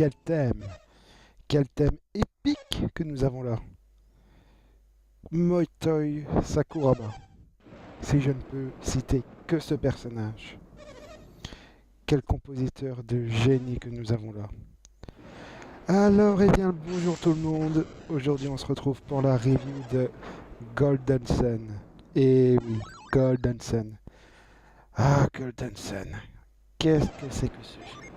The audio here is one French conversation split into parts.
quel thème! Quel thème épique que nous avons là! Motoi Sakuraba. Si je ne peux citer que ce personnage. Quel compositeur de génie que nous avons là. Alors, eh bien, bonjour tout le monde. Aujourd'hui, on se retrouve pour la review de Golden Sun. Et oui, Golden Sun. Ah, Golden Sun. Qu'est-ce que c'est que ce jeu?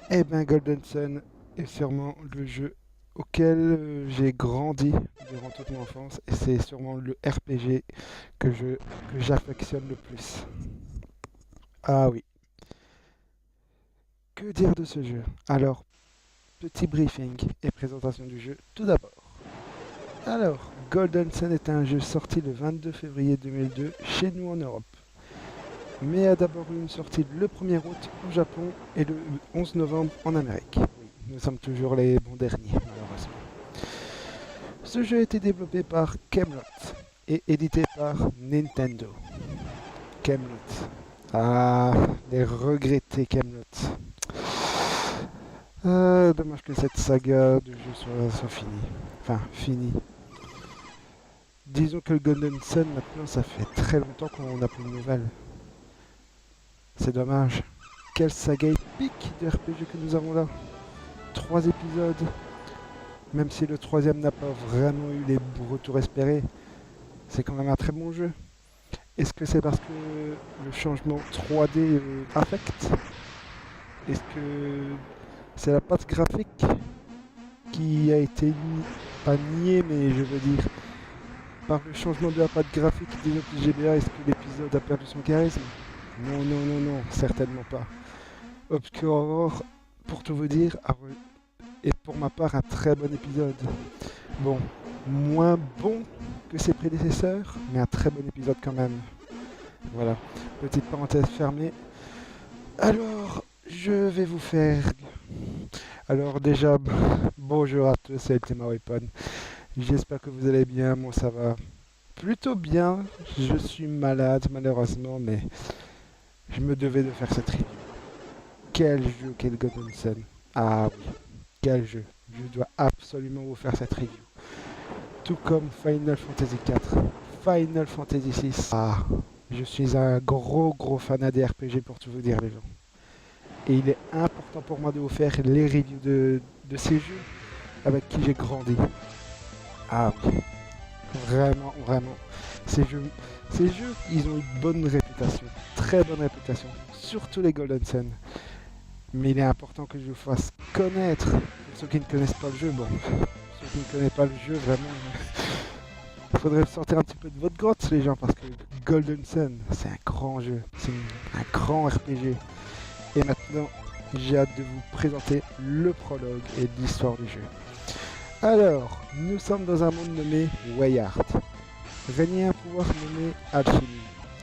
Eh bien, Golden Sun est sûrement le jeu auquel j'ai grandi durant toute mon enfance. Et c'est sûrement le RPG que j'affectionne le plus. Ah oui. Que dire de ce jeu? Alors, petit briefing et présentation du jeu tout d'abord. Alors, Golden Sun est un jeu sorti le 22 février 2002 chez nous en Europe, mais a d'abord eu une sortie le 1er août au Japon et le 11 novembre en Amérique. Oui, nous sommes toujours les bons derniers, malheureusement. Ce jeu a été développé par Camelot et édité par Nintendo. Camelot. Ah, les regrettés Camelot. Dommage que cette saga de jeu soit finie. Enfin, finie. Disons que le Golden Sun, maintenant, ça fait très longtemps qu'on n'a plus de nouvelles. C'est dommage. Quelle saga épique de RPG que nous avons là. 3 épisodes. Même si le troisième n'a pas vraiment eu les retours espérés, c'est quand même un très bon jeu. Est-ce que c'est parce que le changement 3D affecte? Est-ce que c'est la patte graphique qui a été pas niée, mais je veux dire, par le changement de la patte graphique des autres GBA, est-ce que l'épisode a perdu son charisme? Non, non, non, non, certainement pas. Obscure Aurore, pour tout vous dire, est pour ma part un très bon épisode. Bon, moins bon que ses prédécesseurs, mais un très bon épisode quand même. Voilà, petite parenthèse fermée. Alors, je vais vous faire... Alors déjà, bonjour à tous, c'est Ultima Weapon. J'espère que vous allez bien, moi ça va plutôt bien. Je suis malade malheureusement, mais je me devais de faire cette review. Quel jeu, quel Golden Sun. Ah oui, quel jeu. Je dois absolument vous faire cette review. Tout comme Final Fantasy IV, Final Fantasy VI. Ah, je suis un gros fan des RPG pour tout vous dire les gens. Et il est important pour moi de vous faire les reviews de ces jeux avec qui j'ai grandi. Ah oui, vraiment. Ces jeux, ils ont une bonne réputation, très bonne réputation, surtout les Golden Sun. Mais il est important que je vous fasse connaître, pour ceux qui ne connaissent pas le jeu, bon, ceux qui ne connaissent pas le jeu, vraiment, il faudrait sortir un petit peu de votre grotte les gens, parce que Golden Sun, c'est un grand jeu, c'est un grand RPG. Et maintenant, j'ai hâte de vous présenter le prologue et l'histoire du jeu. Alors, nous sommes dans un monde nommé Weyheart. Régnait un pouvoir nommé Alchimie.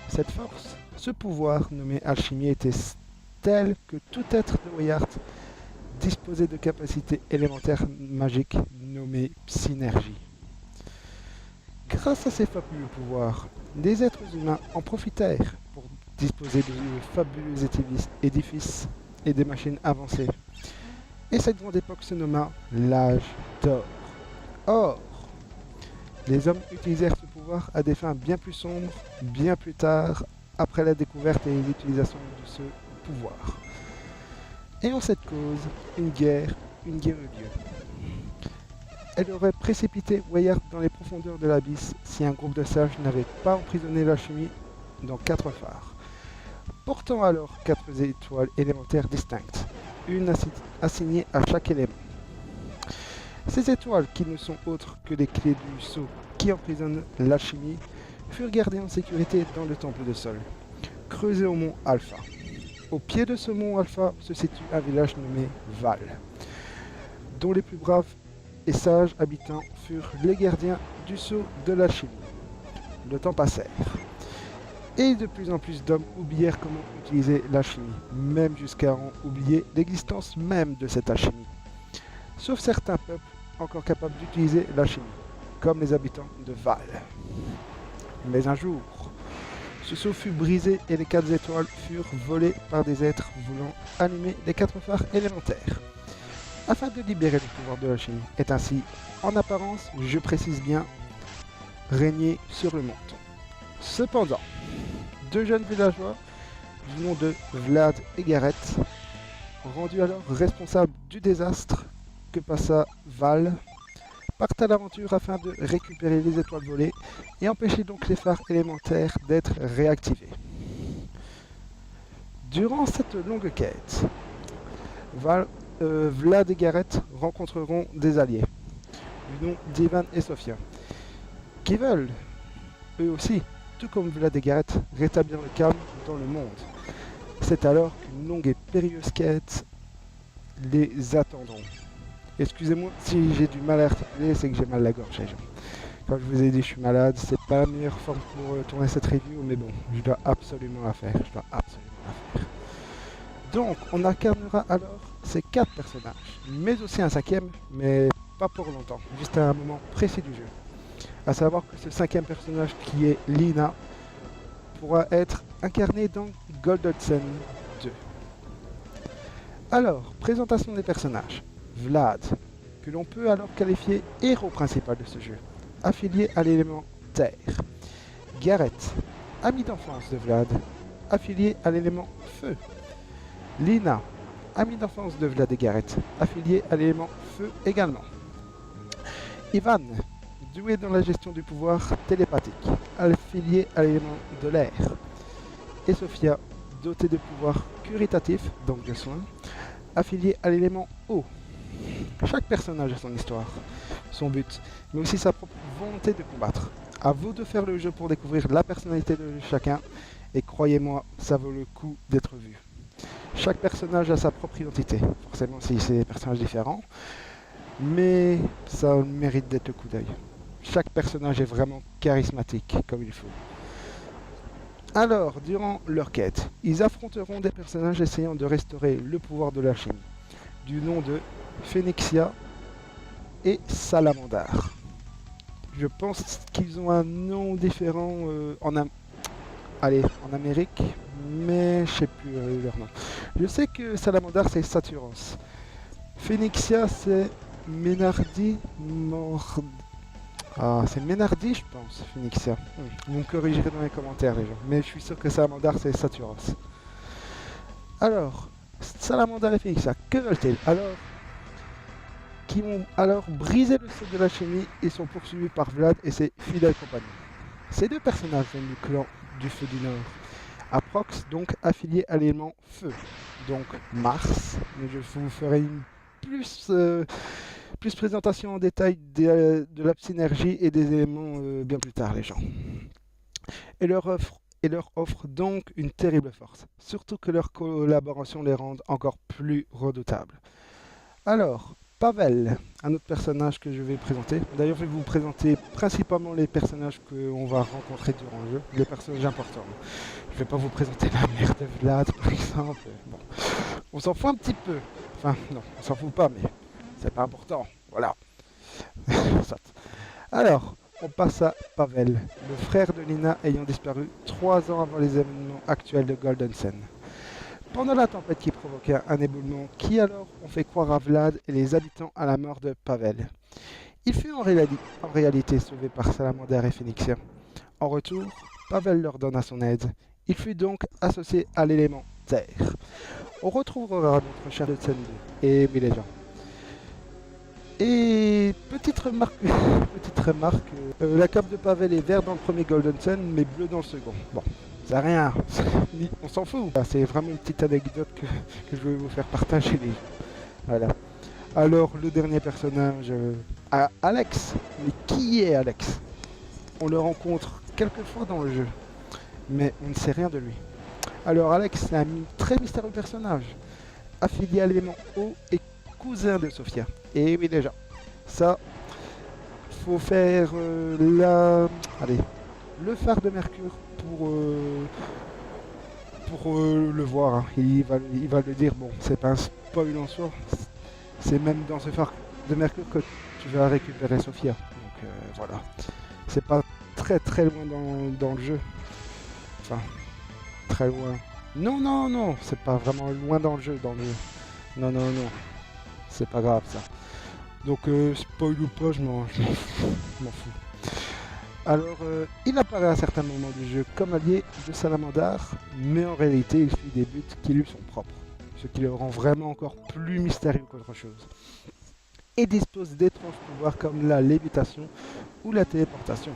Cette force, ce pouvoir nommé Alchimie était tel que tout être de Weyheart disposait de capacités élémentaires magiques nommées synergie. Grâce à ces fabuleux pouvoirs, les êtres humains en profitèrent pour disposer de fabuleux édifices et des machines avancées. Et cette grande époque se nomma l'âge d'or. Or, les hommes utilisèrent ce pouvoir à des fins bien plus sombres, bien plus tard, après la découverte et l'utilisation de ce pouvoir. Et en cette cause, une guerre eut lieu. Elle aurait précipité Weyheart dans les profondeurs de l'abysse si un groupe de sages n'avait pas emprisonné l'alchimie dans 4 phares, portant alors 4 étoiles élémentaires distinctes, une assignée à chaque élément. Ces étoiles, qui ne sont autres que les clés du sceau qui emprisonnent l'alchimie, furent gardées en sécurité dans le temple de Sol, creusé au mont Alpha. Au pied de ce mont Alpha se situe un village nommé Val, dont les plus braves et sages habitants furent les gardiens du sceau de l'alchimie. Le temps passèrent, et de plus en plus d'hommes oublièrent comment utiliser l'alchimie, même jusqu'à en oublier l'existence même de cette alchimie. Sauf certains peuples encore capables d'utiliser l'alchimie, comme les habitants de Val. Mais un jour, ce sceau fut brisé et les 4 étoiles furent volées par des êtres voulant allumer les 4 phares élémentaires. afin de libérer le pouvoir de l'alchimie, est ainsi, en apparence, je précise bien, régner sur le monde. Cependant, deux jeunes villageois du nom de Vlad et Gareth, rendus alors responsables du désastre que passa Val, partent à l'aventure afin de récupérer les étoiles volées et empêcher donc les phares élémentaires d'être réactivés. Durant cette longue quête, Vlad et Gareth rencontreront des alliés, du nom d'Ivan et Sofia, qui veulent, eux aussi, tout comme Vlad et Gareth, rétablir le calme dans le monde. C'est alors qu'une longue et périlleuse quête les attendront. Excusez-moi si j'ai du mal à articuler, c'est que j'ai mal à la gorge. Comme je vous ai dit, je suis malade, c'est pas la meilleure forme pour tourner cette review, mais bon, je dois absolument la faire. Donc, on incarnera alors ces 4 personnages, mais aussi un 5e, mais pas pour longtemps, juste à un moment précis du jeu. À savoir que ce 5e personnage qui est Lina pourra être incarné dans Golden Sun 2. Alors, présentation des personnages. Vlad, que l'on peut alors qualifier héros principal de ce jeu, affilié à l'élément terre. Gareth, ami d'enfance de Vlad, affilié à l'élément feu. Lina, ami d'enfance de Vlad et Gareth, affilié à l'élément feu également. Ivan, doué dans la gestion du pouvoir télépathique, affilié à l'élément de l'air. Et Sofia, dotée de pouvoirs curitatifs, donc de soins, affilié à l'élément eau. Chaque personnage a son histoire, son but, mais aussi sa propre volonté de combattre. À vous de faire le jeu pour découvrir la personnalité de chacun, et croyez-moi, ça vaut le coup d'être vu. Chaque personnage a sa propre identité, forcément si c'est des personnages différents, mais ça mérite d'être le coup d'œil. Chaque personnage est vraiment charismatique, comme il faut. Alors, durant leur quête, ils affronteront des personnages essayant de restaurer le pouvoir de l'alchimie, du nom de Phénixia et Salamandar. Je pense qu'ils ont un nom différent en Amérique, mais je sais plus leur nom. Je sais que Salamandar c'est Saturos. Phénixia c'est Ménardi c'est Ménardi je pense, Phénixia. Vous me corrigerez dans les commentaires les gens, mais je suis sûr que Salamandar c'est Saturos. Alors, Salamandar et Phénixia, que veulent-ils alors? Qui vont alors briser le sceau de l'alchimie et sont poursuivis par Vlad et ses fidèles compagnons. Ces deux personnages viennent du clan du Feu du Nord. Aprox, donc affilié à l'élément Feu, donc Mars, mais je vous ferai une plus présentation en détail de la synergie et des éléments bien plus tard les gens. Et leur offre donc une terrible force, surtout que leur collaboration les rend encore plus redoutables. Alors, Pavel, un autre personnage que je vais présenter. D'ailleurs, je vais vous présenter principalement les personnages qu'on va rencontrer durant le jeu, les personnages importants. Je vais pas vous présenter la mère de Vlad, par exemple. Bon, on s'en fout un petit peu. Enfin, non, on s'en fout pas, mais c'est pas important. Voilà. Alors, on passe à Pavel, le frère de Lina ayant disparu 3 ans avant les événements actuels de Golden Sun. Pendant la tempête qui provoquait un éboulement qui alors ont fait croire à Vlad et les habitants à la mort de Pavel. Il fut en réalité sauvé par Salamander et Phénixia. En retour, Pavel leur donna son aide. Il fut donc associé à l'élément terre. On retrouvera notre cher de Sun 2. Et oui les gens. Et petite remarque, la cape de Pavel est verte dans le premier Golden Sun mais bleue dans le second. Bon. C'est rien, on s'en fout. C'est vraiment une petite anecdote que je vais vous faire partager. Voilà. Alors, le dernier personnage, Alex. Mais qui est Alex? On le rencontre quelques fois dans le jeu, mais on ne sait rien de lui. Alors, Alex, c'est un très mystérieux personnage, affilié à l'élément eau et cousin de Sofia. Et oui, déjà, ça, faut faire le phare de Mercure pour le voir, hein. Il va le dire, bon, c'est pas un spoil en soi, c'est même dans ce phare de Mercure que tu vas récupérer Sofia, donc voilà, c'est pas très loin dans le jeu, enfin, très loin, non, c'est pas vraiment loin dans le jeu, non, c'est pas grave ça. Donc spoil ou pas, je m'en fous. Alors, il apparaît à certains moments du jeu comme allié de Salamandar, mais en réalité il suit des buts qui lui sont propres, ce qui le rend vraiment encore plus mystérieux qu'autre chose. Et dispose d'étranges pouvoirs comme la lévitation ou la téléportation.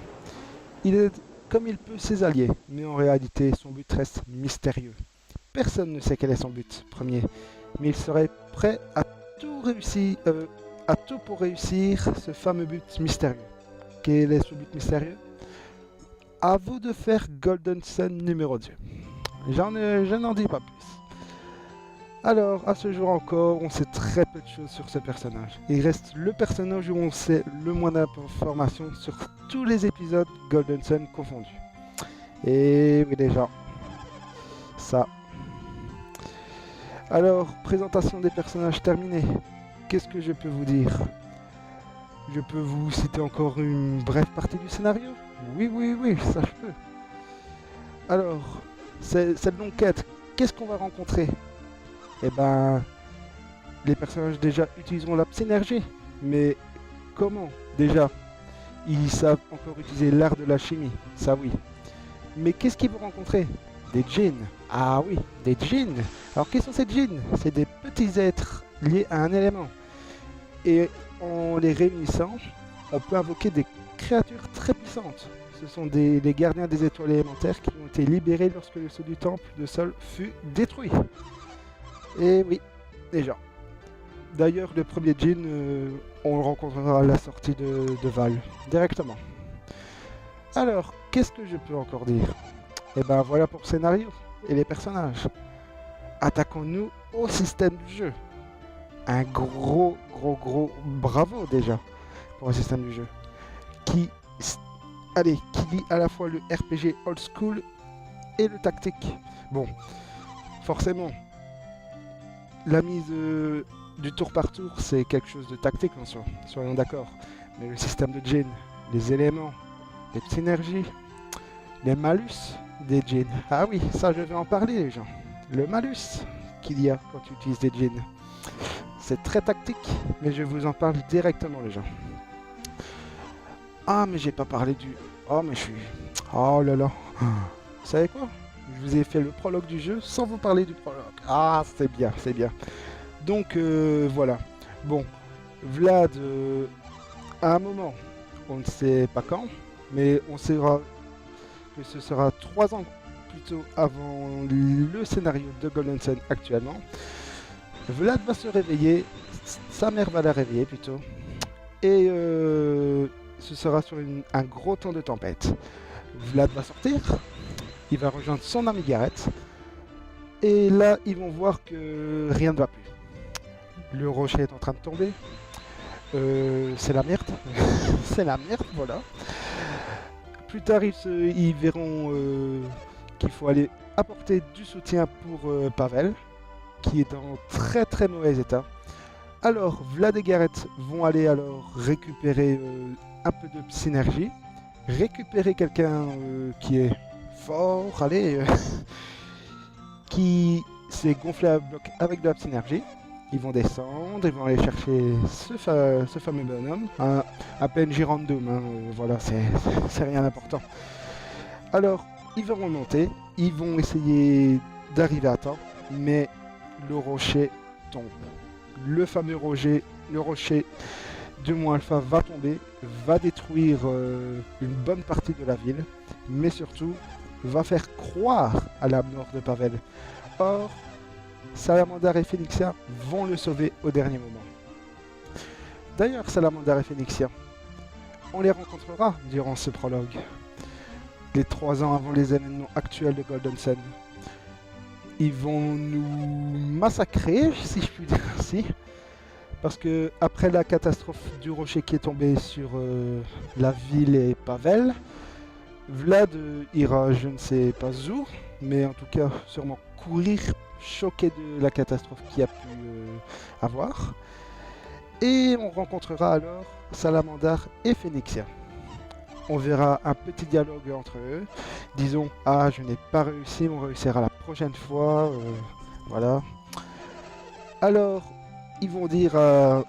Il aide comme il peut ses alliés, mais en réalité son but reste mystérieux. Personne ne sait quel est son but premier, mais il serait prêt à tout réussir, à tout pour réussir ce fameux but mystérieux. Quel est ce but mystérieux? À vous de faire Golden Sun numéro 2. Je n'en dis pas plus. Alors, à ce jour encore, on sait très peu de choses sur ce personnage. Il reste le personnage où on sait le moins d'informations sur tous les épisodes Golden Sun confondus. Et oui déjà, ça. Alors, présentation des personnages terminée. Qu'est-ce que je peux vous dire? Je peux vous citer encore une brève partie du scénario? Oui, ça je peux. Alors, cette longue quête, qu'est-ce qu'on va rencontrer? Eh ben, les personnages déjà utiliseront la psynergie. Mais comment? Déjà, ils savent encore utiliser l'art de la chimie, ça oui. Mais qu'est-ce qu'ils vont rencontrer? Des djinns. Ah oui, des djinns. Alors, quels sont ces djinns? C'est des petits êtres liés à un élément. Et en les réunissant, on peut invoquer des créatures très puissantes. Ce sont les gardiens des étoiles élémentaires qui ont été libérés lorsque le sceau du temple de Sol fut détruit. Et oui, déjà. D'ailleurs, le premier djinn, on le rencontrera à la sortie de Val, directement. Alors, qu'est-ce que je peux encore dire? Et ben voilà pour le scénario et les personnages. Attaquons-nous au système du jeu. Un gros bravo déjà pour le système du jeu. Qui lie à la fois le RPG old school et le tactique. Bon, forcément, la mise du tour par tour, c'est quelque chose de tactique en soi, soyons d'accord. Mais le système de djinn, les éléments, les synergies, les malus des djinns. Ah oui, ça je vais en parler les gens. Le malus qu'il y a quand tu utilises des djinns. C'est très tactique, mais je vous en parle directement les gens. Ah mais j'ai pas parlé du... Oh mais je suis... Oh là là. Vous savez quoi? Je vous ai fait le prologue du jeu sans vous parler du prologue. Ah c'est bien, c'est bien. Donc voilà. Bon, Vlad, à un moment, on ne sait pas quand, mais on saura que ce sera 3 ans plutôt avant le scénario de Golden Sun actuellement. Vlad va se réveiller, sa mère va la réveiller plutôt, et ce sera sur un gros temps de tempête. Vlad va sortir, il va rejoindre son ami Gareth, et là ils vont voir que rien ne va plus. Le rocher est en train de tomber, c'est la merde, c'est la merde, voilà. Plus tard ils verront qu'il faut aller apporter du soutien pour Pavel, qui est en très mauvais état. Alors, Vlad et Gareth vont aller alors récupérer un peu de synergie, récupérer quelqu'un qui est fort, qui s'est gonflé à bloc avec de la synergie. Ils vont descendre, ils vont aller chercher ce fameux bonhomme, un PNJ random, hein, voilà, c'est rien d'important. Alors, ils vont remonter, ils vont essayer d'arriver à temps, mais le rocher tombe. Le fameux rocher, du Mont Alpha va tomber, va détruire une bonne partie de la ville, mais surtout va faire croire à la mort de Pavel. Or, Salamandar et Phénixia vont le sauver au dernier moment. D'ailleurs, Salamandar et Phénixia, on les rencontrera durant ce prologue, les 3 ans avant les événements actuels de Golden Sun. Ils vont nous massacrer, si je puis dire ainsi, parce que après la catastrophe du rocher qui est tombé sur la ville et Pavel, Vlad ira je ne sais pas où, mais en tout cas sûrement courir, choqué de la catastrophe qu'il a pu avoir. Et on rencontrera alors Salamandar et Phénixia. On verra un petit dialogue entre eux. Disons, ah je n'ai pas réussi, on réussira la prochaine fois. Voilà. Alors, ils vont dire,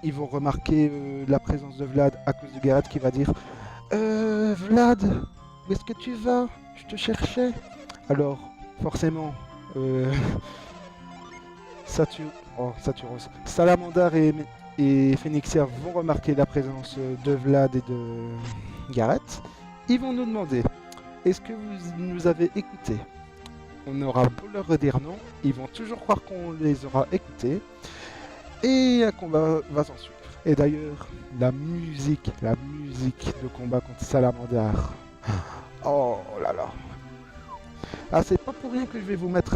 ils vont remarquer la présence de Vlad à cause de Garrett qui va dire Vlad, où est-ce que tu vas? Je te cherchais. Alors, forcément, Saturos, Salamandar et Phoenixia vont remarquer la présence de Vlad et de Garrett. Ils vont nous demander est-ce que vous nous avez écoutés? On aura beau leur redire non, ils vont toujours croire qu'on les aura écoutés. Et un combat va s'en suivre. Et d'ailleurs, la musique de combat contre Salamandar. Oh là là. Ah, c'est pas pour rien que je vais vous mettre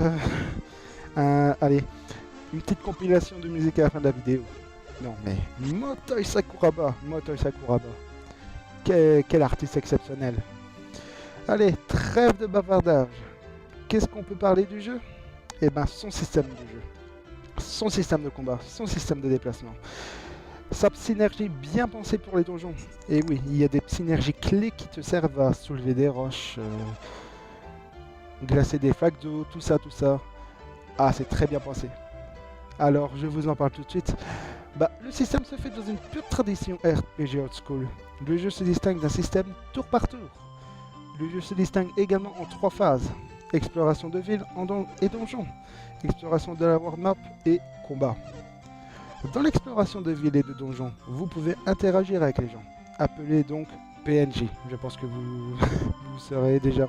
allez, une petite compilation de musique à la fin de la vidéo. Non mais, Motoi Sakuraba. Quel artiste exceptionnel. Allez, trêve de bavardage. Qu'est-ce qu'on peut parler du jeu? Eh ben, son système de jeu. Son système de combat, son système de déplacement. Sa synergie bien pensée pour les donjons. Et oui, il y a des synergies clés qui te servent à soulever des roches, glacer des flaques d'eau, tout ça. Ah, c'est très bien pensé. Alors, je vous en parle tout de suite. Bah, le système se fait dans une pure tradition RPG Old School. Le jeu se distingue d'un système tour par tour. Le jeu se distingue également en 3 phases. Exploration de ville et donjon. Exploration de la world map et combat. Dans l'exploration de ville et de donjon, vous pouvez interagir avec les gens. Appelez donc PNJ. Je pense que vous serez déjà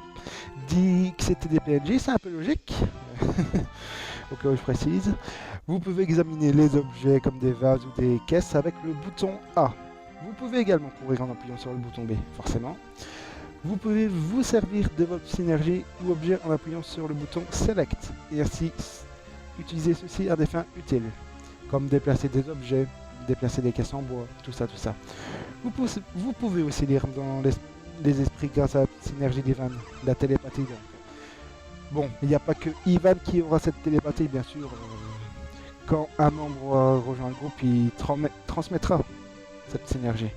dit que c'était des PNJ, c'est un peu logique. Au cas où je précise. Vous pouvez examiner les objets comme des vases ou des caisses avec le bouton A. Vous pouvez également courir en appuyant sur le bouton B, forcément. Vous pouvez vous servir de votre synergie ou objet en appuyant sur le bouton Select et ainsi utiliser ceci à des fins utiles, comme déplacer des objets, déplacer des caisses en bois, tout ça. Vous pouvez aussi lire dans les esprits grâce à la synergie d'Ivan, la télépathie donc. Bon, il n'y a pas que Ivan qui aura cette télépathie bien sûr. Quand un membre rejoint le groupe, il transmettra cette synergie.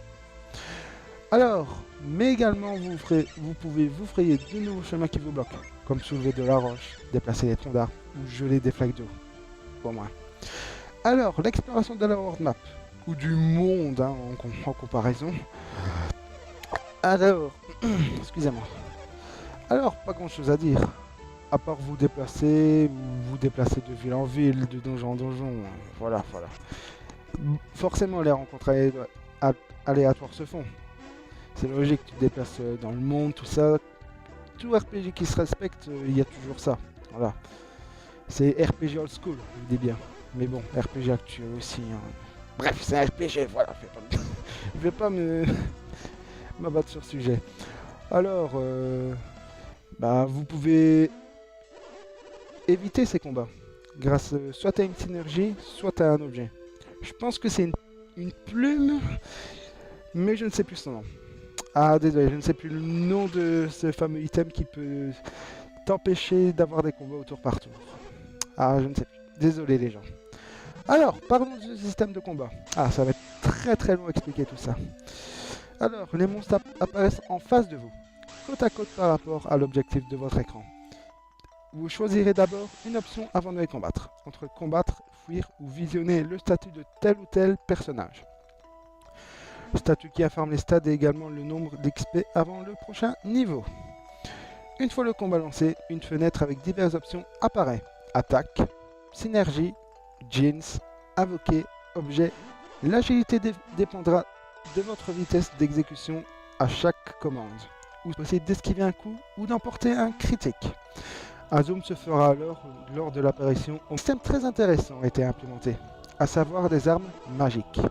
Alors, mais également vous pouvez vous frayer de nouveaux chemins qui vous bloquent, comme soulever de la roche, déplacer des troncs d'arbres ou geler des flaques d'eau, pour moi. Alors, l'exploration de la world map, ou du monde hein, en comparaison. Alors, excusez-moi. Alors, pas grand chose à dire, à part vous déplacer de ville en ville, de donjon en donjon, voilà. Forcément, les rencontres aléatoires se font. C'est logique, tu te déplaces dans le monde, tout ça. Tout RPG qui se respecte, il y a toujours ça. Voilà. C'est RPG old school, je dis bien. Mais bon, RPG actuel aussi. Hein. Bref, c'est un RPG, voilà. Je vais pas m'abattre sur ce sujet. Alors, vous pouvez éviter ces combats. Grâce soit à une synergie, soit à un objet. Je pense que c'est une plume, mais je ne sais plus son nom. Ah désolé, je ne sais plus le nom de ce fameux item qui peut t'empêcher d'avoir des combats au tour par tour. Ah, je ne sais plus. Désolé les gens. Alors, parlons du système de combat. Ah, ça va être très long à expliquer tout ça. Alors, les monstres apparaissent en face de vous, côte à côte par rapport à l'objectif de votre écran. Vous choisirez d'abord une option avant de les combattre, entre combattre, fuir ou visionner le statut de tel ou tel personnage. Statut qui informe les stats et également le nombre d'XP avant le prochain niveau. Une fois le combat lancé, une fenêtre avec diverses options apparaît. Attaque, synergie, jeans, invoquer, objet. L'agilité dépendra de votre vitesse d'exécution à chaque commande. Ou possible d'esquiver un coup ou d'emporter un critique. Un zoom se fera alors lors de l'apparition. Un système très intéressant a été implémenté, à savoir des armes magiques.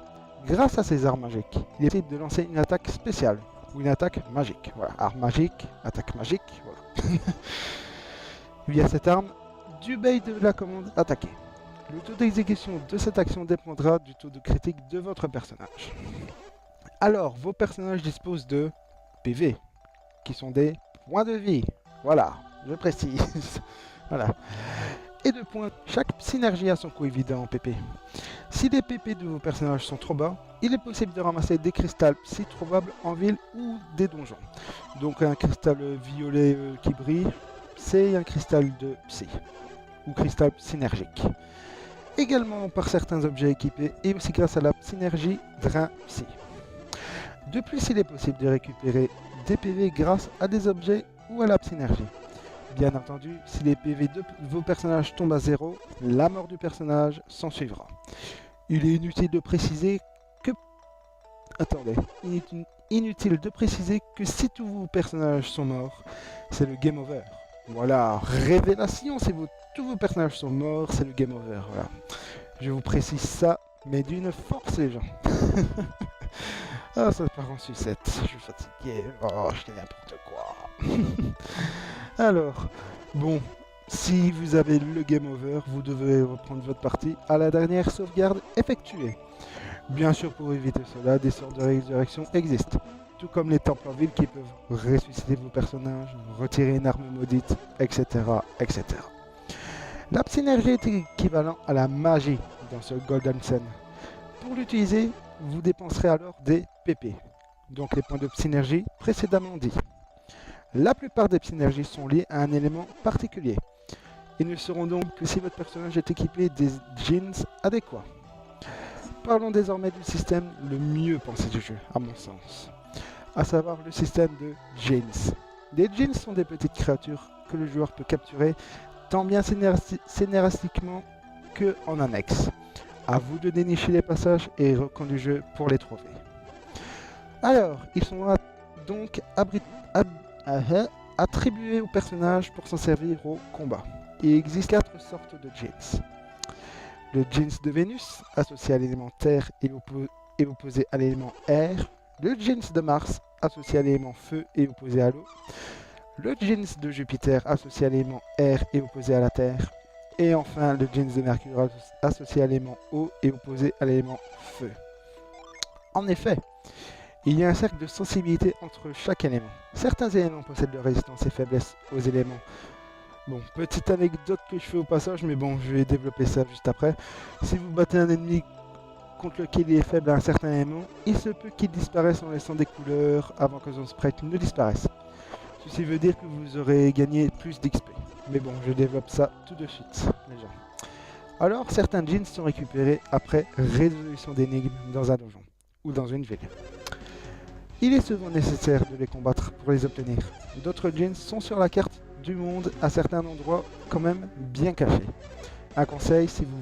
Grâce à ces armes magiques, il est possible de lancer une attaque spéciale ou une attaque magique. Voilà, arme magique, attaque magique, voilà. Via cette arme, du bail de la commande attaquer. Le taux d'exécution de cette action dépendra du taux de critique de votre personnage. Alors, vos personnages disposent de PV, qui sont des points de vie. Voilà, je précise. Voilà. Et de points. Chaque synergie a son coût évident en PP. Si les PP de vos personnages sont trop bas, il est possible de ramasser des cristals psy trouvables en ville ou des donjons. Donc un cristal violet qui brille, c'est un cristal de psy, ou cristal synergique. également par certains objets équipés et aussi grâce à la synergie Drain-Psy. De plus, il est possible de récupérer des PV grâce à des objets ou à la synergie. Bien entendu, si les PV de vos personnages tombent à 0, la mort du personnage s'en suivra. Il est inutile de préciser que... Attendez. Inutile de préciser que si tous vos personnages sont morts, c'est le game over. Voilà, révélation, si tous vos personnages sont morts, c'est le game over. Voilà. Je vous précise ça, mais d'une force les gens. Ah, ça part en sucette, je suis fatigué, oh, je dis n'importe quoi. Alors, bon, si vous avez le game over, vous devez reprendre votre partie à la dernière sauvegarde effectuée. Bien sûr, pour éviter cela, des sortes de résurrection existent, tout comme les temples en ville qui peuvent ressusciter vos personnages, retirer une arme maudite, etc. etc. La synergie est équivalent à la magie dans ce Golden Sun. Pour l'utiliser, vous dépenserez alors des PP, donc les points de synergie précédemment dit. La plupart des synergies sont liées à un élément particulier. Ils ne seront donc que si votre personnage est équipé des jeans adéquats. Parlons désormais du système le mieux pensé du jeu, à mon sens, à savoir le système de jeans. Les jeans sont des petites créatures que le joueur peut capturer tant bien scénaristiquement que en annexe. À vous de dénicher les passages et recoins du jeu pour les trouver. Alors, ils sont donc attribués au personnage pour s'en servir au combat. Il existe 4 sortes de jeans. Le jeans de Vénus, associé à l'élément terre et opposé à l'élément air. Le jeans de Mars, associé à l'élément feu et opposé à l'eau. Le jeans de Jupiter, associé à l'élément air et opposé à la terre. Et enfin, le jeans de Mercure associé à l'élément eau et opposé à l'élément feu. En effet, il y a un cercle de sensibilité entre chaque élément. Certains éléments possèdent de résistance et faiblesse aux éléments. Bon, petite anecdote que je fais au passage, mais bon, je vais développer ça juste après. Si vous battez un ennemi contre lequel il est faible à un certain élément, il se peut qu'il disparaisse en laissant des couleurs avant que son sprite ne disparaisse. Ceci veut dire que vous aurez gagné plus d'XP. Mais bon, je développe ça tout de suite, les gens. Alors, certains jeans sont récupérés après résolution d'énigmes dans un donjon ou dans une ville. Il est souvent nécessaire de les combattre pour les obtenir. D'autres jeans sont sur la carte du monde à certains endroits quand même bien cachés. Un conseil, si vous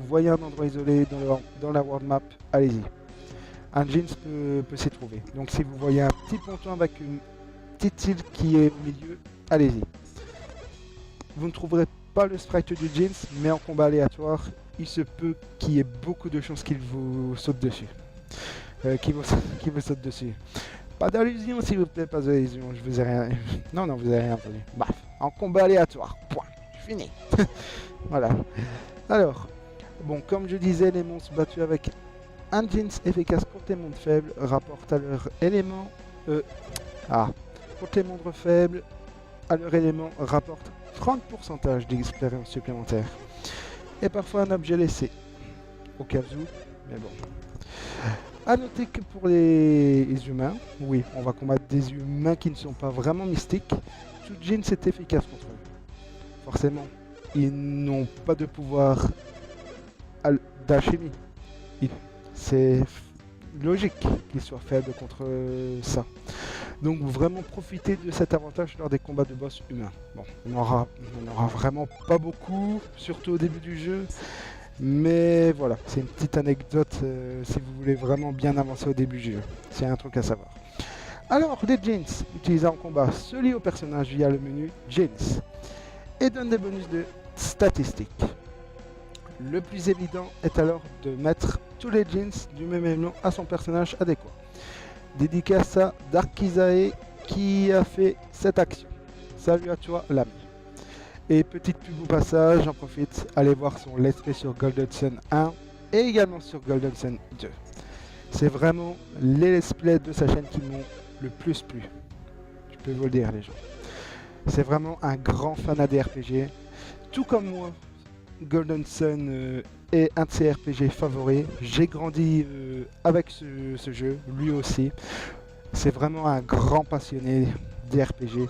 voyez un endroit isolé dans la world map, allez-y. Un jeans peut s'y trouver. Donc si vous voyez un petit ponton avec une petite île qui est au milieu, allez-y. Vous ne trouverez pas le sprite du jeans, mais en combat aléatoire, il se peut qu'il y ait beaucoup de chances qu'il vous saute dessus. Qu'il vous saute dessus. Pas d'allusion s'il vous plaît, pas d'allusion, je vous ai rien... Non, vous avez rien entendu. Bref, en combat aléatoire, point, fini. Voilà. Alors, bon, comme je disais, les monstres battus avec un jeans efficace contre les monstres faibles rapportent à leur élément... contre les monstres faibles, à leur élément rapporte 30% d'expérience supplémentaire. Et parfois un objet laissé. Au cas où, mais bon. A noter que pour les humains, oui, on va combattre des humains qui ne sont pas vraiment mystiques. Tout jeans est efficace contre eux. Forcément, ils n'ont pas de pouvoir d'alchimie. C'est logique qu'ils soient faibles contre ça. Donc vraiment profitez de cet avantage lors des combats de boss humains. Bon, on n'aura vraiment pas beaucoup, surtout au début du jeu. Mais voilà, c'est une petite anecdote si vous voulez vraiment bien avancer au début du jeu. C'est un truc à savoir. Alors, les jeans utilisés en combat se lient au personnage via le menu Jeans et donnent des bonus de statistiques. Le plus évident est alors de mettre tous les jeans du même élément à son personnage adéquat. Dédicace à Darkizae qui a fait cette action. Salut à toi l'ami. Et petite pub au passage, j'en profite, allez voir son let's play sur Golden Sun 1 et également sur Golden Sun 2. C'est vraiment les let's play de sa chaîne qui m'ont le plus plu. Je peux vous le dire les gens. C'est vraiment un grand fan des RPG. Tout comme moi, Golden Sun est un de ses RPG favoris. J'ai grandi avec ce jeu, lui aussi. C'est vraiment un grand passionné des RPG.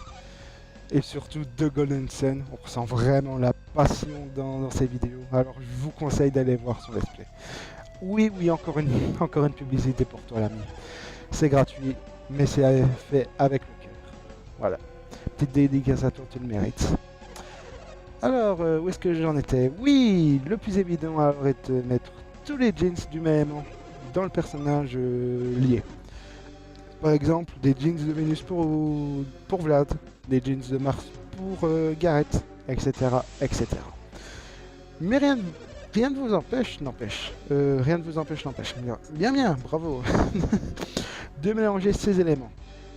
Et surtout de Golden Sun, on ressent vraiment la passion dans ses vidéos. Alors je vous conseille d'aller voir son let's play. Oui, encore une publicité pour toi l'ami. C'est gratuit, mais c'est fait avec le cœur. Voilà. Petite dédicace à toi, tu le mérites. Alors, où est-ce que j'en étais? Oui, le plus évident alors est de mettre tous les jeans du même dans le personnage lié. Par exemple, des jeans de Vénus pour Vlad, des jeans de Mars pour Gareth, etc., etc. Mais rien ne vous empêche, rien ne vous empêche, n'empêche. Bien, bravo. De mélanger ces éléments.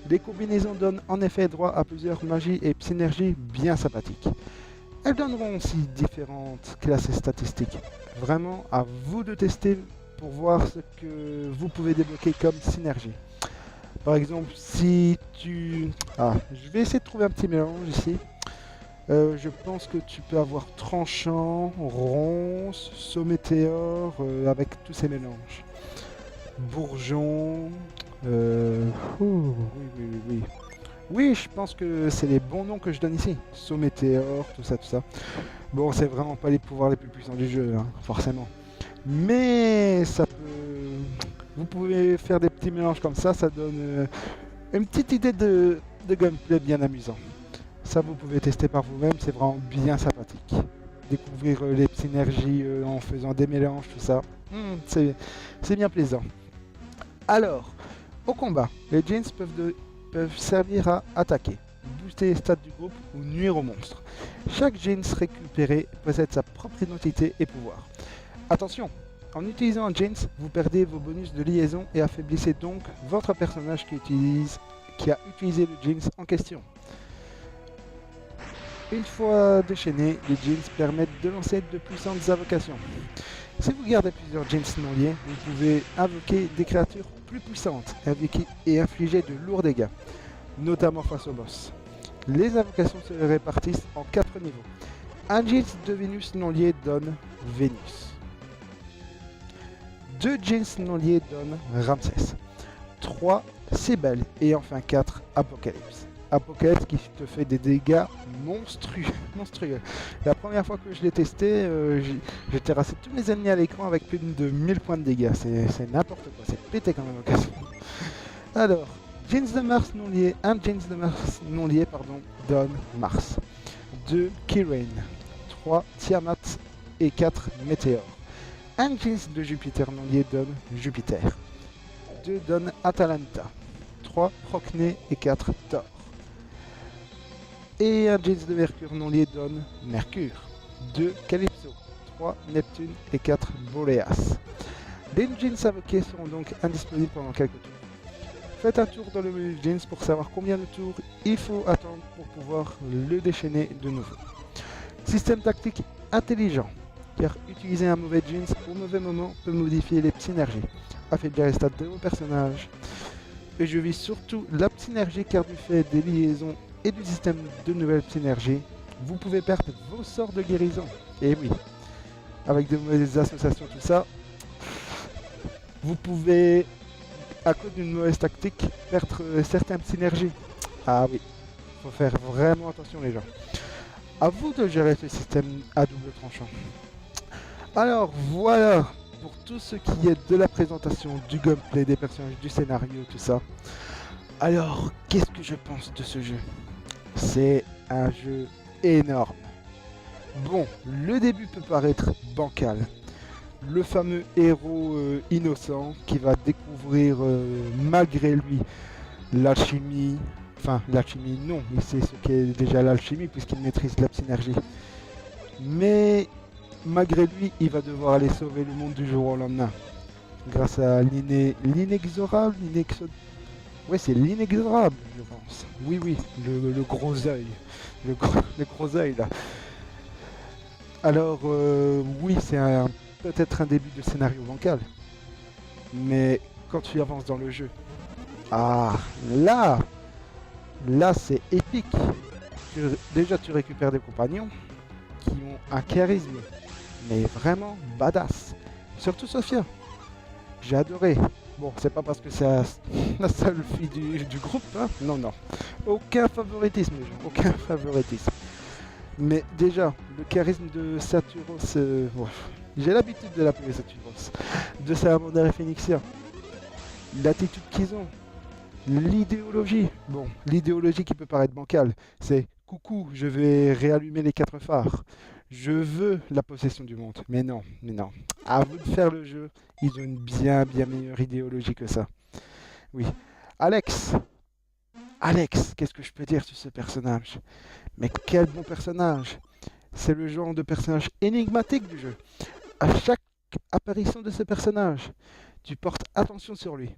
Les combinaisons donnent en effet droit à plusieurs magies et synergies bien sympathiques. Elles donneront aussi différentes classes et statistiques. Vraiment, à vous de tester pour voir ce que vous pouvez débloquer comme synergie. Par exemple, si tu... je vais essayer de trouver un petit mélange ici. Je pense que tu peux avoir tranchant, ronce, saut météore, avec tous ces mélanges. Bourgeon... oui. Oui, je pense que c'est les bons noms que je donne ici. Saut météore, tout ça. Bon, c'est vraiment pas les pouvoirs les plus puissants du jeu, hein, forcément. Mais ça peut... Vous pouvez faire des petits mélanges comme ça donne une petite idée de gameplay bien amusant. Ça, vous pouvez tester par vous-même, c'est vraiment bien sympathique. Découvrir les synergies en faisant des mélanges, tout ça, c'est bien plaisant. Alors, au combat, les jeans peuvent servir à attaquer, booster les stats du groupe ou nuire aux monstres. Chaque jeans récupéré possède sa propre identité et pouvoir. Attention, en utilisant un jeans, vous perdez vos bonus de liaison et affaiblissez donc votre personnage qui a utilisé le jeans en question. Une fois déchaînés, les jeans permettent de lancer de puissantes invocations. Si vous gardez plusieurs jeans non liés, vous pouvez invoquer des créatures plus puissantes et infliger de lourds dégâts, notamment face au boss. Les invocations se répartissent en 4 niveaux. Un jeans de Vénus non lié donne Vénus. 2 jeans non liés donnent Ramsès. 3 Cybèle et enfin 4 Apocalypse. Apocalypse qui te fait des dégâts monstrueux. La première fois que je l'ai testé, j'ai terrassé tous mes ennemis à l'écran avec plus de 1000 points de dégâts. C'est n'importe quoi, c'est pété comme invocation. Alors, jeans de Mars non lié, un jeans de Mars non lié donne Mars. 2 Kirin, 3 Tiamat et 4 Météore. Un jeans de Jupiter non lié donne Jupiter. 2 donne Atalanta. 3 Procné et 4 Thor. Et un jeans de Mercure non lié donne Mercure. 2 Calypso. 3 Neptune et 4 Boreas. Les jeans invoqués seront donc indisponibles pendant quelques tours. Faites un tour dans le menu jeans pour savoir combien de tours il faut attendre pour pouvoir le déchaîner de nouveau. Système tactique intelligent, car utiliser un mauvais jeans au mauvais moment peut modifier les synergies, affaiblir les stats de vos personnages. Et je vise surtout la synergie car du fait des liaisons et du système de nouvelles synergies, vous pouvez perdre vos sorts de guérison. Et oui, avec de mauvaises associations, tout ça, vous pouvez, à cause d'une mauvaise tactique, perdre certaines synergies. Ah oui, faut faire vraiment attention les gens. À vous de gérer ce système à double tranchant. Alors voilà pour tout ce qui est de la présentation, du gameplay, des personnages, du scénario, tout ça. Alors, qu'est-ce que je pense de ce jeu? C'est un jeu énorme. Bon, le début peut paraître bancal. Le fameux héros innocent qui va découvrir malgré lui l'alchimie. Enfin, l'alchimie non, il sait ce qu'est déjà l'alchimie puisqu'il maîtrise la synergie. Mais malgré lui, il va devoir aller sauver le monde du jour au lendemain. Grâce à l'inexorable, ouais, c'est l'inexorable, je pense. Oui, le gros œil. Le gros œil, là. Alors, oui, c'est peut-être un début de scénario bancal. Mais quand tu avances dans le jeu... Ah, là, c'est épique. Déjà, tu récupères des compagnons qui ont un charisme, mais vraiment badass. Surtout Sophia. J'ai adoré. Bon, c'est pas parce que c'est la seule fille du groupe, hein. Non. Aucun favoritisme, les gens. Aucun favoritisme. Mais déjà, le charisme de Saturos, j'ai l'habitude de l'appeler Saturos, de Salamander et Phénixia, l'attitude qu'ils ont, l'idéologie. Bon, l'idéologie qui peut paraître bancale, c'est coucou, je vais réallumer les 4 phares. Je veux la possession du monde. Mais non, mais non. À vous de faire le jeu, ils ont une bien meilleure idéologie que ça. Oui. Alex, qu'est-ce que je peux dire sur ce personnage? Mais quel bon personnage! C'est le genre de personnage énigmatique du jeu. À chaque apparition de ce personnage, tu portes attention sur lui.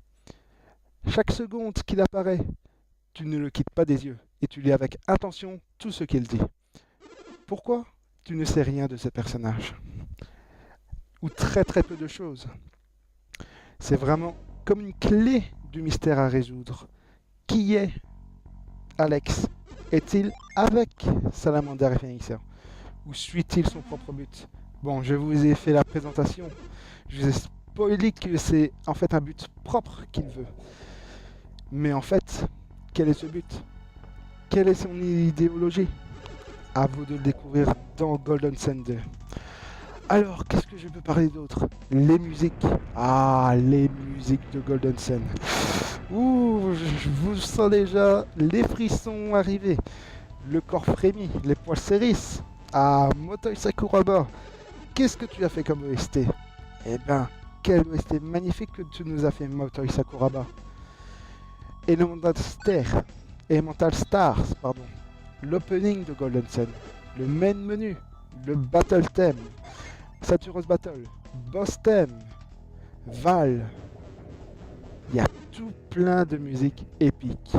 Chaque seconde qu'il apparaît, tu ne le quittes pas des yeux et tu lis avec attention tout ce qu'il dit. Pourquoi? Tu ne sais rien de ce personnage. Ou très peu de choses. C'est vraiment comme une clé du mystère à résoudre. Qui est Alex? Est-il avec Salamander et Phénixia? Ou suit-il son propre but? Bon, je vous ai fait la présentation. Je vous ai spoilé que c'est en fait un but propre qu'il veut. Mais en fait, quel est ce but? Quelle est son idéologie? À vous de le découvrir dans Golden Sun 2. Alors, qu'est-ce que je peux parler d'autre? Les musiques. Ah, les musiques de Golden Sun. Ouh, je vous sens déjà les frissons arriver. Le corps frémit, les poils s'hérissent. Ah, Motoi Sakuraba, qu'est-ce que tu as fait comme OST? Eh ben, quel OST magnifique que tu nous as fait, Motoi Sakuraba. Elemental Stars, pardon. L'opening de Golden Sun, le main menu, le battle theme, Saturos Battle, boss theme, Val. Il y a tout plein de musique épique.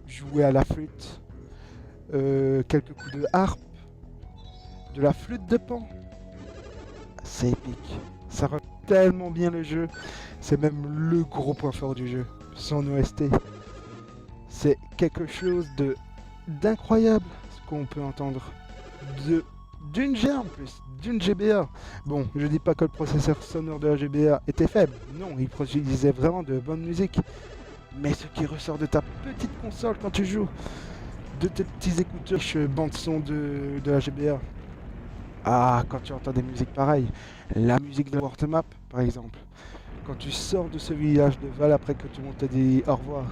Jouer à la flûte, quelques coups de harpe, de la flûte de pan. C'est épique. Ça rend tellement bien le jeu. C'est même le gros point fort du jeu. Son OST. C'est quelque chose d'incroyable ce qu'on peut entendre. D'une G en plus, d'une GBA. Bon, je dis pas que le processeur sonore de la GBA était faible. Non, il produisait vraiment de bonne musique. Mais ce qui ressort de ta petite console quand tu joues, de tes petits écouteurs bande son de la GBA. Ah, quand tu entends des musiques pareilles, la musique de World Map par exemple, quand tu sors de ce village de Val après que tout le monde t'a dit au revoir,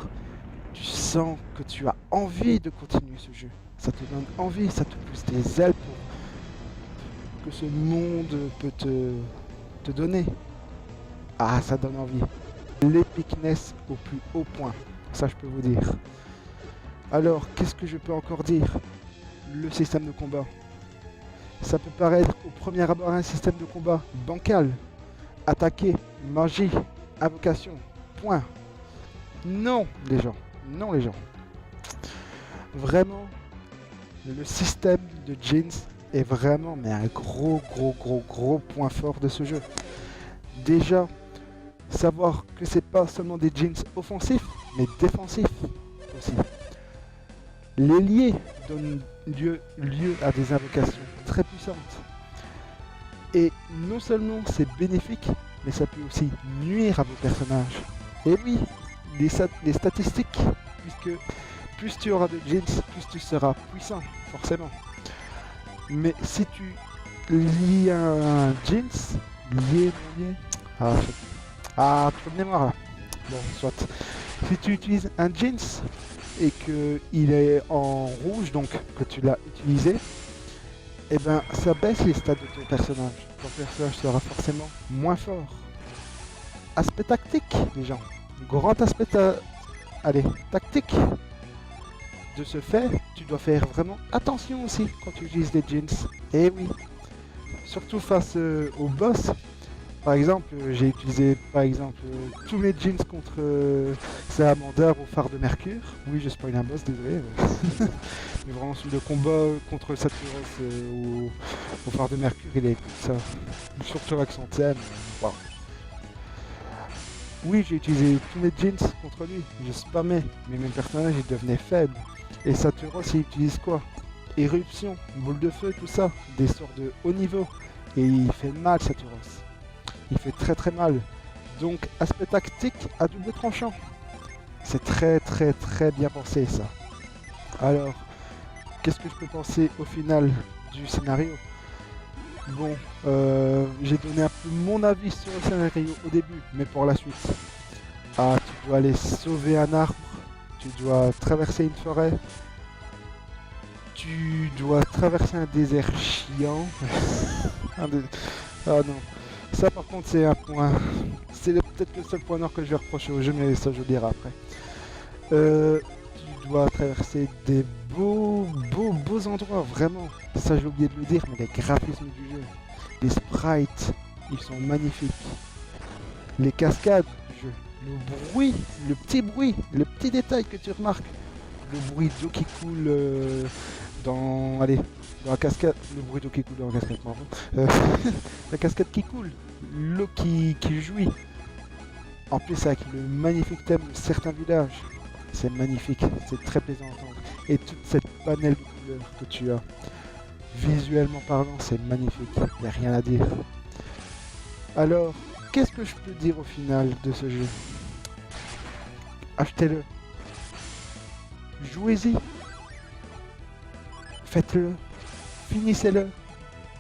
tu sens que tu as envie de continuer ce jeu. Ça te donne envie, ça te pousse des ailes pour que ce monde peut te donner. Ah, ça donne envie. L'épicness au plus haut point, ça je peux vous dire. Alors, qu'est-ce que je peux encore dire? Le système de combat. Ça peut paraître au premier abord un système de combat bancal. Attaquer, magie, invocation, point. Non les gens, non les gens. Vraiment, le système de Jeans est vraiment mais un gros point fort de ce jeu. Déjà, savoir que c'est pas seulement des Jeans offensifs, mais défensifs aussi. Les liés donnent lieu à des invocations très puissantes. Et non seulement c'est bénéfique, mais ça peut aussi nuire à vos personnages. Et oui, les statistiques, puisque plus tu auras de jeans, plus tu seras puissant, forcément. Mais si tu lis un jeans, trop de mémoire là. Bon, soit. Si tu utilises un jeans et qu'il est en rouge, donc que tu l'as utilisé, et ben ça baisse les stats de ton personnage. Ton personnage sera forcément moins fort. Aspect tactique, les gens. Grand aspect tactique. De ce fait, tu dois faire vraiment attention aussi quand tu utilises des jeans. Et oui, surtout face au boss. Par exemple, j'ai utilisé tous mes jeans contre Salamander au phare de Mercure. Oui, je spoil un boss, désolé. Mais vraiment, le combat contre Saturos au phare de Mercure, il est comme ça. Surtout avec son thème. Wow. Oui, j'ai utilisé tous mes jeans contre lui. Je spammais, mais mes personnages ils devenaient faibles. Et Saturos, il utilise quoi? Éruption, boule de feu, tout ça. Des sorts de haut niveau. Et il fait mal, Saturos. Il fait très mal. Donc, aspect tactique à double tranchant. C'est très bien pensé, ça. Alors, qu'est-ce que je peux penser au final du scénario? Bon, j'ai donné un peu mon avis sur le scénario au début, mais pour la suite. Ah, tu dois aller sauver un arbre, tu dois traverser une forêt, tu dois traverser un désert chiant. Ah non, ça par contre c'est un point. C'est peut-être le seul point noir que je vais reprocher au jeu, mais ça je le dirai après. Tu dois traverser des beaux endroits, vraiment. Ça j'ai oublié de le dire, mais les graphismes du jeu, les sprites, ils sont magnifiques. Les cascades du jeu, le bruit, le petit détail que tu remarques. Le bruit d'eau qui coule allez, dans la cascade. Le bruit d'eau qui coule dans la cascade, pardon. La cascade qui coule, l'eau qui jouit. En plus avec le magnifique thème de certains villages. C'est magnifique, c'est très plaisant à entendre. Et toute cette panelle de couleurs que tu as. Visuellement parlant, c'est magnifique, il n'y a rien à dire. Alors, qu'est-ce que je peux dire au final de ce jeu? Achetez-le. Jouez-y. Faites-le. Finissez-le.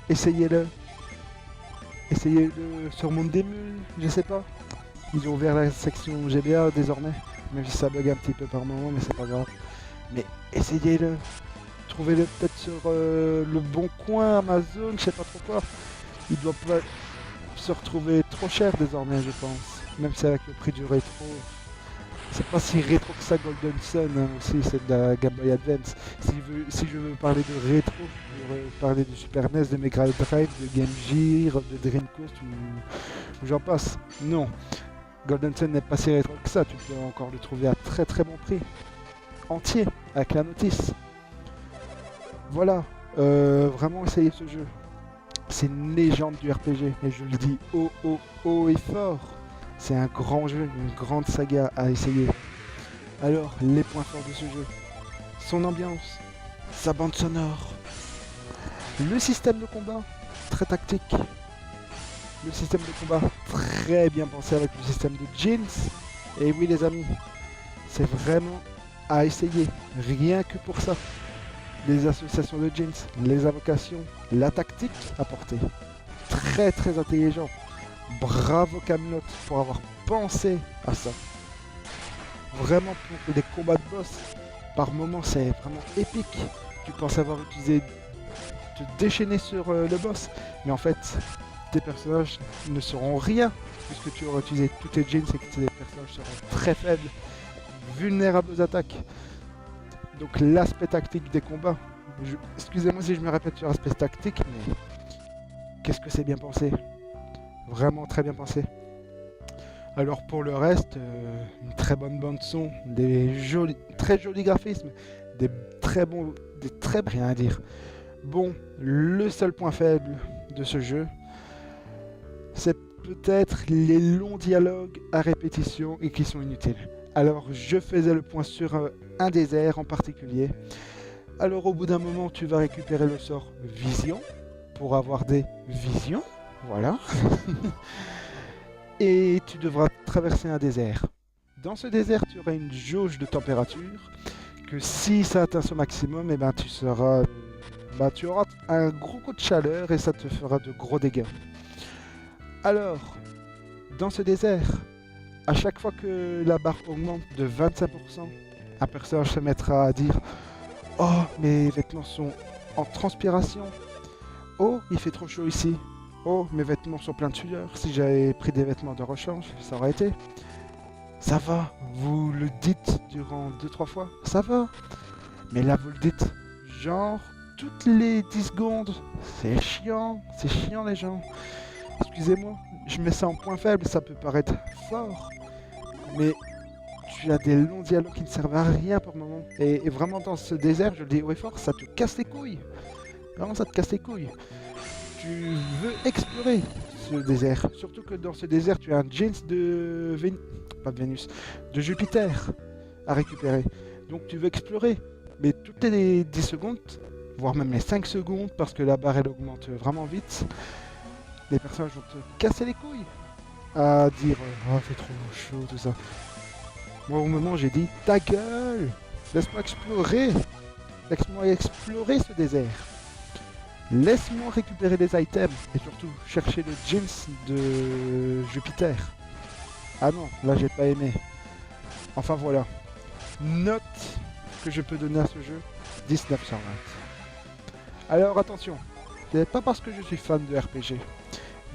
Essayez-le. Essayez-le sur Monde des Mules, je sais pas. Ils ont ouvert la section GBA désormais. Même si ça bug un petit peu par moment, mais c'est pas grave. Mais essayez-le. Trouvez-le peut-être sur le Bon Coin, Amazon, je sais pas trop quoi. Il doit pas se retrouver trop cher désormais, je pense. Même si avec le prix du rétro. C'est pas si rétro que ça, Golden Sun, hein, aussi, c'est de la Game Boy Advance. Si je veux parler de rétro, je veux parler du Super NES, de Mega Drive, de Game Gear, de Dreamcast ou j'en passe. Non, Golden Sun n'est pas si rétro que ça, tu peux encore le trouver à très bon prix. Entier, avec la notice. Voilà, vraiment essayez ce jeu. C'est une légende du RPG, et je le dis haut et fort. C'est un grand jeu, une grande saga à essayer. Alors, les points forts de ce jeu. Son ambiance, sa bande sonore, le système de combat, très tactique. Le système de combat, très bien pensé avec le système de Jeans. Et oui les amis, c'est vraiment à essayer, rien que pour ça. Les associations de Jeans, les invocations, la tactique apportée. Très intelligent. Bravo Camelot pour avoir pensé à ça. Vraiment pour les combats de boss, par moments c'est vraiment épique. Tu penses avoir utilisé te déchaîner sur le boss, mais en fait tes personnages ne seront rien puisque tu auras utilisé tous tes jeans et que tes personnages seront très faibles, vulnérables aux attaques. Donc l'aspect tactique des combats, excusez-moi si je me répète sur l'aspect tactique, mais qu'est-ce que c'est bien pensé. Vraiment très bien pensé. Alors pour le reste, une très bonne bande son, très jolis graphismes, des très rien à dire. Bon, le seul point faible de ce jeu, c'est peut-être les longs dialogues à répétition et qui sont inutiles. Alors je faisais le point sur un désert en particulier. Alors au bout d'un moment, tu vas récupérer le sort Vision pour avoir des visions. Voilà. Et tu devras traverser un désert. Dans ce désert, tu auras une jauge de température que si ça atteint son maximum, eh ben, tu auras un gros coup de chaleur et ça te fera de gros dégâts. Alors, dans ce désert, à chaque fois que la barre augmente de 25%, un personnage se mettra à dire « Oh, mes vêtements sont en transpiration. Oh, il fait trop chaud ici. Oh, mes vêtements sont pleins de sueur. Si j'avais pris des vêtements de rechange, ça aurait été. » Ça va, vous le dites durant 2-3 fois, ça va. Mais là, vous le dites, genre, toutes les 10 secondes. C'est chiant les gens. Excusez-moi, je mets ça en point faible, ça peut paraître fort. Mais tu as des longs dialogues qui ne servent à rien pour le moment. Et vraiment, dans ce désert, je le dis haut et fort, ça te casse les couilles. Vraiment, ça te casse les couilles. Tu veux explorer ce désert. Surtout que dans ce désert, tu as un jeans de de Jupiter à récupérer. Donc tu veux explorer. Mais toutes les 10 secondes, voire même les 5 secondes, parce que la barre elle augmente vraiment vite, les personnages vont te casser les couilles à dire oh c'est trop chaud tout ça. Moi au moment j'ai dit ta gueule, laisse-moi explorer. Laisse-moi explorer ce désert. Laisse-moi récupérer des items et surtout chercher le jeans de Jupiter. Ah non, là j'ai pas aimé. Enfin voilà. Note que je peux donner à ce jeu 19 sur 20. Alors attention, ce n'est pas parce que je suis fan de RPG,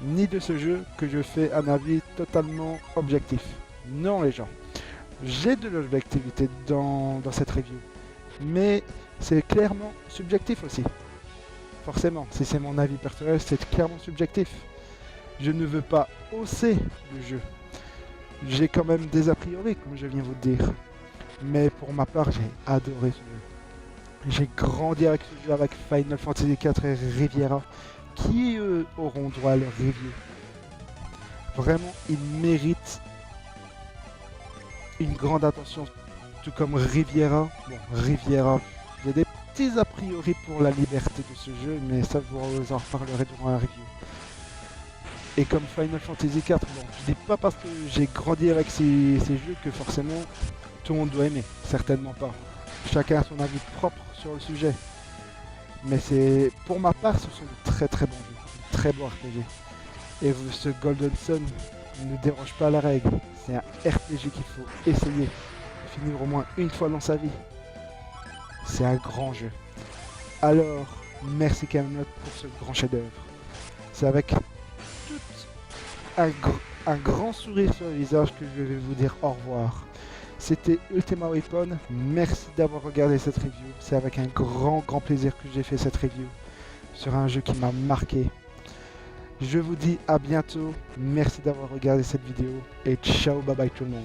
ni de ce jeu que je fais un avis totalement objectif. Non les gens, j'ai de l'objectivité dans cette review, mais c'est clairement subjectif aussi. Forcément, si c'est mon avis personnel, c'est clairement subjectif. Je ne veux pas hausser le jeu. J'ai quand même des a priori, comme je viens vous le dire. Mais pour ma part, j'ai adoré ce jeu. J'ai grandi avec ce jeu, avec Final Fantasy IV et Riviera, qui eux auront droit à leur review. Vraiment, ils méritent une grande attention, tout comme Riviera. Bon, Riviera, j'ai des petits a priori pour la liberté de ce jeu, mais ça vous en reparlerez durant la review. Et comme Final Fantasy IV, bon, je dis pas parce que j'ai grandi avec ces jeux que forcément tout le monde doit aimer, certainement pas. Chacun a son avis propre sur le sujet. Mais c'est, pour ma part, ce sont de très très bons jeux, de très bons RPG. Et ce Golden Sun ne déroge pas à la règle. C'est un RPG qu'il faut essayer, finir au moins une fois dans sa vie. C'est un grand jeu. Alors, merci Camelot pour ce grand chef-d'œuvre. C'est avec tout un grand sourire sur le visage que je vais vous dire au revoir. C'était Ultima Weapon, merci d'avoir regardé cette review. C'est avec un grand plaisir que j'ai fait cette review sur un jeu qui m'a marqué. Je vous dis à bientôt, merci d'avoir regardé cette vidéo et ciao bye bye tout le monde.